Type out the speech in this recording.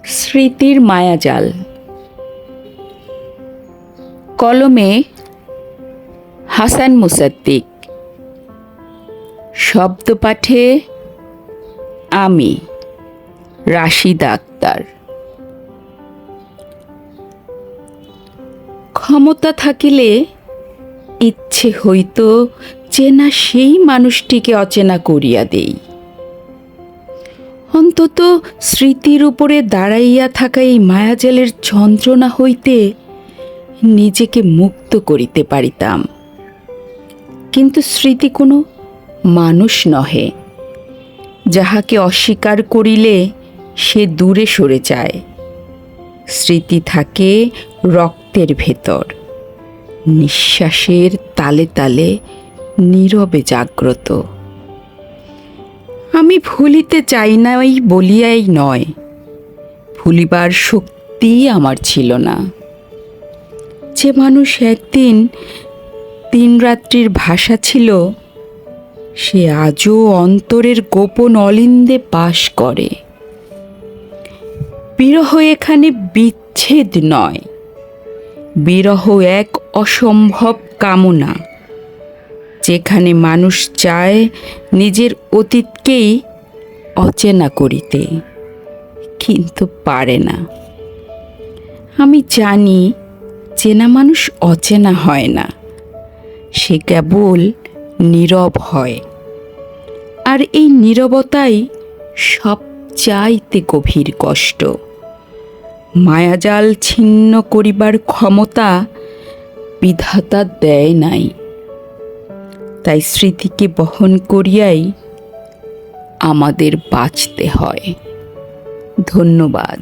স্মৃতির মায়াজাল। কলমে হাসান মুসাদ্দিক, শব্দপাঠে আমি রাশিদা আক্তার। ক্ষমতা থাকিলে ইচ্ছে হইত চেনা সেই মানুষটিকে অচেনা করিয়া দেই। অন্তত স্মৃতির উপরে দাঁড়াইয়া থাকা এই মায়াজালের যন্ত্রণা হইতে নিজেকে মুক্ত করিতে পারিতাম। কিন্তু স্মৃতি কোনো মানুষ নহে, যাহাকে অস্বীকার করিলে সে দূরে সরে যায়। স্মৃতি থাকে রক্তের ভেতর, নিঃশ্বাসের তালে তালে নীরবে জাগ্রত। আমি ভুলিতে চাই নাই বলিয়াই নয়, ভুলিবার শক্তি আমার ছিল না। যে মানুষ একদিন দিন রাত্রির ভাষা ছিল, সে আজও অন্তরের গোপন অলিন্দে বাস করে। বিরহ এখানে বিচ্ছেদ নয়, বিরহ এক অসম্ভব কামনা, যেখানে মানুষ চায় নিজের অতীতকেই অচেনা করিতে, কিন্তু পারে না। আমি জানি চেনা মানুষ অচেনা হয় না, সে কেবল নীরব হয়। আর এই নীরবতাই সবচাইতে গভীর কষ্ট। মায়াজাল ছিন্ন করিবার ক্ষমতা বিধাতা দেয় নাই, তাই স্মৃতিকে বহন করিয়াই আমাদের বাঁচতে হয়। ধন্যবাদ।